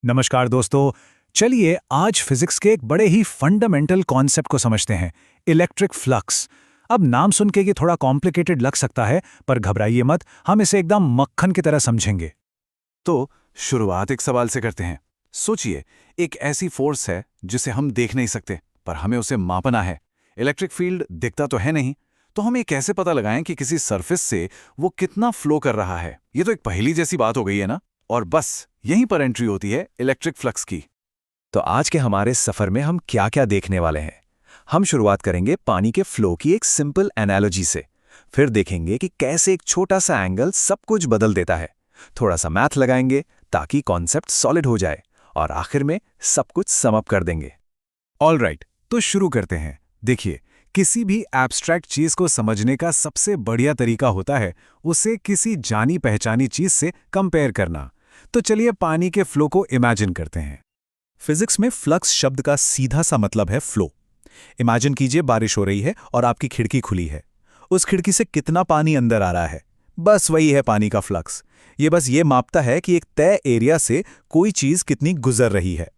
नमस्कार दोस्तों। चलिए आज फिजिक्स के एक बड़े ही फंडामेंटल कॉन्सेप्ट को समझते हैं, इलेक्ट्रिक फ्लक्स। अब नाम सुन के ये थोड़ा कॉम्प्लिकेटेड लग सकता है, पर घबराइए मत, हम इसे एकदम मक्खन की तरह समझेंगे। तो शुरुआत एक सवाल से करते हैं। सोचिए, एक ऐसी फोर्स है जिसे हम देख नहीं सकते, पर हमें उसे मापना है। इलेक्ट्रिक फील्ड दिखता तो है नहीं, तो हम ये कैसे पता लगाएं कि किसी सरफेस से वो कितना फ्लो कर रहा है? ये तो एक पहेली जैसी बात हो गई है ना। और बस यहीं पर एंट्री होती है इलेक्ट्रिक फ्लक्स की। तो आज के हमारे सफर में हम क्या क्या देखने वाले हैं। हम शुरुआत करेंगे पानी के फ्लो की एक सिंपल एनालॉजी से। फिर देखेंगे कि कैसे एक छोटा सा एंगल सब कुछ बदल देता है। थोड़ा सा मैथ लगाएंगे ताकि कॉन्सेप्ट सॉलिड हो जाए, और आखिर में सब कुछ सम अप कर देंगे। ऑलराइट, तो शुरू करते हैं। देखिए, किसी भी एब्स्ट्रैक्ट चीज को समझने का सबसे बढ़िया तरीका होता है उसे किसी जानी पहचानी चीज से कंपेयर करना। तो चलिए पानी के फ्लो को इमेजिन करते हैं। फिजिक्स में फ्लक्स शब्द का सीधा सा मतलब है फ्लो। इमेजिन कीजिए बारिश हो रही है और आपकी खिड़की खुली है। उस खिड़की से कितना पानी अंदर आ रहा है, बस वही है पानी का फ्लक्स। ये बस ये मापता है कि एक तय एरिया से कोई चीज कितनी गुजर रही है।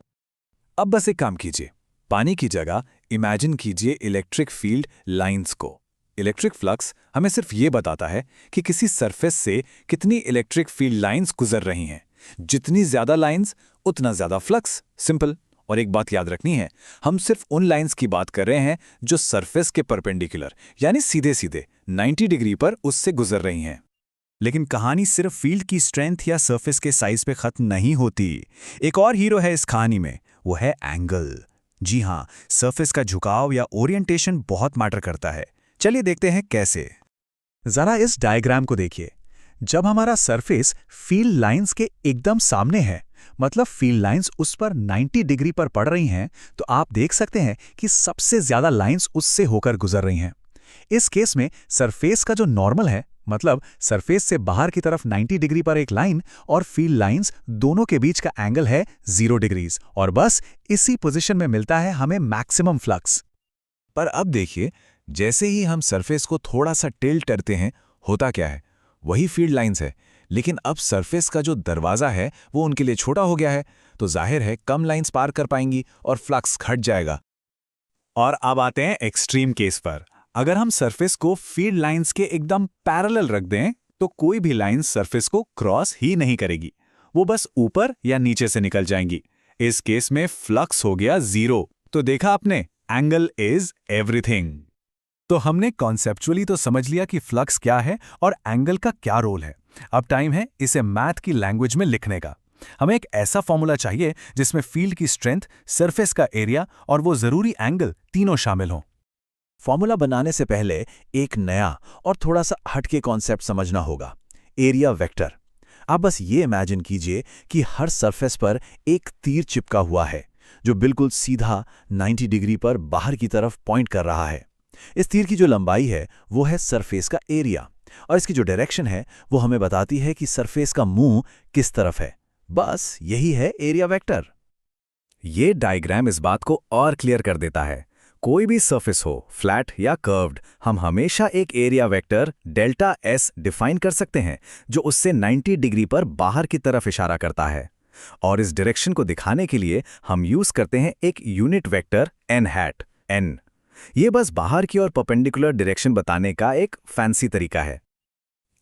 अब बस एक काम कीजिए, पानी की जगह इमेजिन कीजिए इलेक्ट्रिक फील्ड लाइंस को। इलेक्ट्रिक फ्लक्स हमें सिर्फ ये बताता है कि किसी सरफेस से कितनी इलेक्ट्रिक फील्ड लाइंस गुजर रही हैं। जितनी ज्यादा लाइंस उतना ज्यादा फ्लक्स, सिंपल। और एक बात याद रखनी है, हम सिर्फ उन लाइंस की बात कर रहे हैं जो सरफेस के परपेंडिकुलर यानी सीधे सीधे 90 डिग्री पर उससे गुजर रही हैं। लेकिन कहानी सिर्फ फील्ड की स्ट्रेंथ या सरफेस के साइज पे खत्म नहीं होती। एक और हीरो है इस कहानी में, वो है एंगल। जी हाँ, सरफेस का झुकाव या ओरिएंटेशन बहुत मैटर करता है। चलिए देखते हैं कैसे। जरा इस डायग्राम को देखिए। जब हमारा सरफेस फील्ड लाइंस के एकदम सामने है, मतलब फील्ड लाइंस उस पर 90 डिग्री पर पड़ रही हैं, तो आप देख सकते हैं कि सबसे ज्यादा लाइंस उससे होकर गुजर रही हैं। इस केस में सरफेस का जो नॉर्मल है, मतलब सरफेस से बाहर की तरफ 90 डिग्री पर एक लाइन और फील्ड लाइंस दोनों के बीच का एंगल है 0 डिग्रीज, और बस इसी पोजीशन में मिलता है हमें मैक्सिमम फ्लक्स। पर अब देखिए, जैसे ही हम सरफेस को थोड़ा सा टिल्ट करते हैं, होता क्या है? वही फील्ड लाइंस है, लेकिन अब सरफेस का जो दरवाजा है वो उनके लिए छोटा हो गया है, तो जाहिर है कम लाइंस पार कर पाएंगी और फ्लक्स घट जाएगा। और अब आते हैं एक्सट्रीम केस पर। अगर हम सरफेस को फील्ड लाइंस के एकदम पैरेलल रख दें, तो कोई भी लाइन सरफेस को क्रॉस ही नहीं करेगी, वो बस ऊपर या नीचे से निकल जाएंगी। इस केस में फ्लक्स हो गया 0। तो देखा आपने, एंगल इज एवरीथिंग। तो हमने कॉन्सेप्चुअली तो समझ लिया कि फ्लक्स क्या है और एंगल का क्या रोल है। अब टाइम है इसे मैथ की लैंग्वेज में लिखने का। हमें एक ऐसा फॉर्मूला चाहिए जिसमें फील्ड की स्ट्रेंथ, सरफेस का एरिया और वो जरूरी एंगल तीनों शामिल हों। फॉर्मूला बनाने से पहले एक नया और थोड़ा सा हटके कॉन्सेप्ट समझना होगा, एरिया वेक्टर। आप बस ये इमेजिन कीजिए कि हर सरफेस पर एक तीर चिपका हुआ है जो बिल्कुल सीधा 90 डिग्री पर बाहर की तरफ पॉइंट कर रहा है। इस तीर की जो लंबाई है वो है सरफेस का एरिया, और इसकी जो डायरेक्शन है वो हमें बताती है कि सरफेस का मुंह किस तरफ है। बस यही है एरिया वेक्टर। ये डायग्राम इस बात को और क्लियर कर देता है। कोई भी सरफेस हो, फ्लैट या कर्व्ड, हम हमेशा एक area vector delta S define कर सकते हैं जो उससे 90 डिग्री पर बाहर की तरफ इशारा करता है। और इस डायरेक्शन को दिखाने के लिए हम यूज करते हैं एक unit vector n hat, n. ये बस बाहर की ओर परपेंडिकुलर डायरेक्शन बताने का एक फैंसी तरीका है।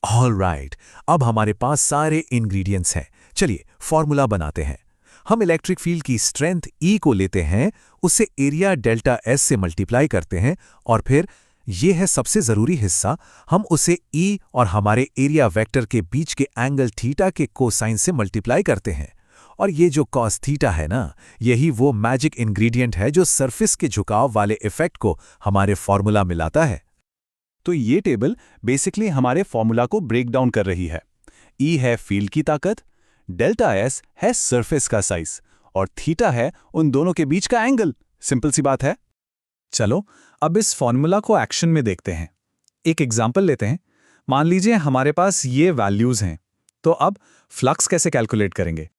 ऑलराइट, अब हमारे पास सारे इंग्रेडिएंट्स हैं। चलिए फॉर्मूला बनाते हैं। हम इलेक्ट्रिक फील्ड की स्ट्रेंथ E को लेते हैं, उसे एरिया डेल्टा S से मल्टीप्लाई करते हैं, और फिर ये है सबसे जरूरी हिस्सा, हम उसे E और हमारे एरिया वेक्टर के बीच के एंगल थीटा के कोसाइन से मल्टीप्लाई करते हैं। और ये जो कॉस थीटा है ना, यही वो मैजिक इंग्रेडिएंट है जो सरफेस के झुकाव वाले इफेक्ट को हमारे फॉर्मूला में लाता है। तो ये टेबल बेसिकली हमारे फॉर्मूला को ब्रेक डाउन कर रही है। E है फील्ड की ताकत, डेल्टा S है सरफेस का साइज, और थीटा है उन दोनों के बीच का एंगल। सिंपल सी बात है। चलो अब इस फॉर्मूला को एक्शन में देखते हैं। एक एग्जांपल लेते हैं। मान लीजिए हमारे पास ये वैल्यूज हैं, तो अब फ्लक्स कैसे कैलकुलेट करेंगे?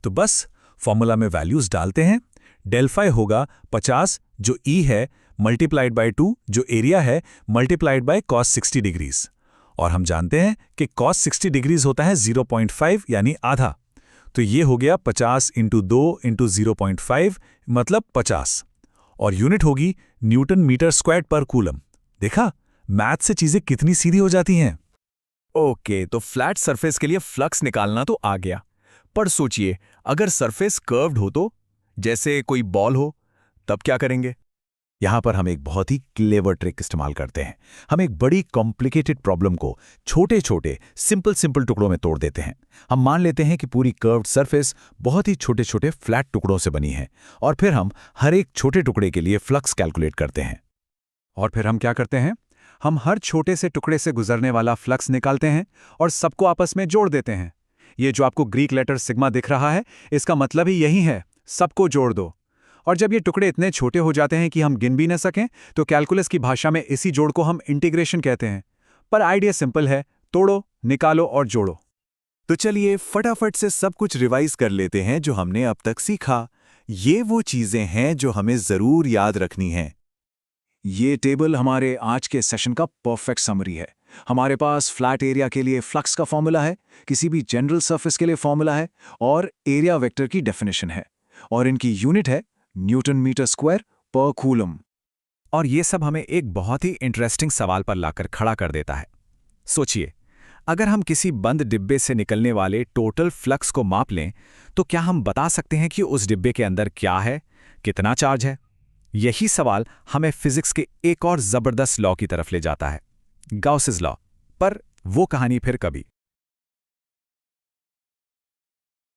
तो बस फॉर्मूला में वैल्यूज डालते हैं। डेल फाई होगा 50 जो E है, मल्टीप्लाइड बाय 2 जो एरिया है, मल्टीप्लाइड बाय कॉस 60 डिग्रीज। और हम जानते हैं कि कॉस 60 डिग्रीज होता है 0.5 यानी आधा। तो ये हो गया 50 × 2 × 0.5 मतलब 50, और यूनिट होगी न्यूटन मीटर स्क्वायर्ड पर कूलम। देखा, मैथ से चीजें कितनी सीधी हो जाती हैं। ओके, तो फ्लैट सरफेस के लिए फ्लक्स निकालना तो आ गया, पर सोचिए अगर सरफेस कर्व्ड हो तो, जैसे कोई बॉल हो, तब क्या करेंगे? यहां पर हम एक बहुत ही क्लेवर ट्रिक इस्तेमाल करते हैं। हम एक बड़ी कॉम्प्लिकेटेड प्रॉब्लम को छोटे छोटे सिंपल टुकड़ों में तोड़ देते हैं। हम मान लेते हैं कि पूरी कर्व्ड सरफेस बहुत ही छोटे छोटे फ्लैट टुकड़ों से बनी है, और फिर हम हर एक छोटे टुकड़े के लिए फ्लक्स कैलकुलेट करते हैं। और फिर हम क्या करते हैं? हम हर छोटे से टुकड़े से गुजरने वाला फ्लक्स निकालते हैं और सबको आपस में जोड़ देते हैं। ये जो आपको ग्रीक लेटर सिग्मा दिख रहा है, इसका मतलब ही यही है, सबको जोड़ दो। और जब ये टुकड़े इतने छोटे हो जाते हैं कि हम गिन भी न सकें, तो कैलकुलस की भाषा में इसी जोड़ को हम इंटीग्रेशन कहते हैं। पर आइडिया सिंपल है, तोड़ो, निकालो और जोड़ो। तो चलिए फटाफट से सब कुछ रिवाइज कर लेते हैं जो हमने अब तक सीखा। ये वो चीजें हैं जो हमें जरूर याद रखनी हैं। ये टेबल हमारे आज के सेशन का परफेक्ट समरी है। हमारे पास फ्लैट एरिया के लिए फ्लक्स का फॉर्मूला है, किसी भी जनरल सरफेस के लिए फॉर्मूला है, और एरिया वेक्टर की डेफिनेशन है, और इनकी यूनिट है न्यूटन मीटर स्क्वायर पर कूलम। और ये सब हमें एक बहुत ही इंटरेस्टिंग सवाल पर लाकर खड़ा कर देता है। सोचिए, अगर हम किसी बंद डिब्बे से निकलने वाले टोटल फ्लक्स को माप लें, तो क्या हम बता सकते हैं कि उस डिब्बे के अंदर क्या है, कितना चार्ज है? यही सवाल हमें फिजिक्स के एक और जबरदस्त लॉ की तरफ ले जाता है, गाउसेस लॉ। पर वो कहानी फिर कभी।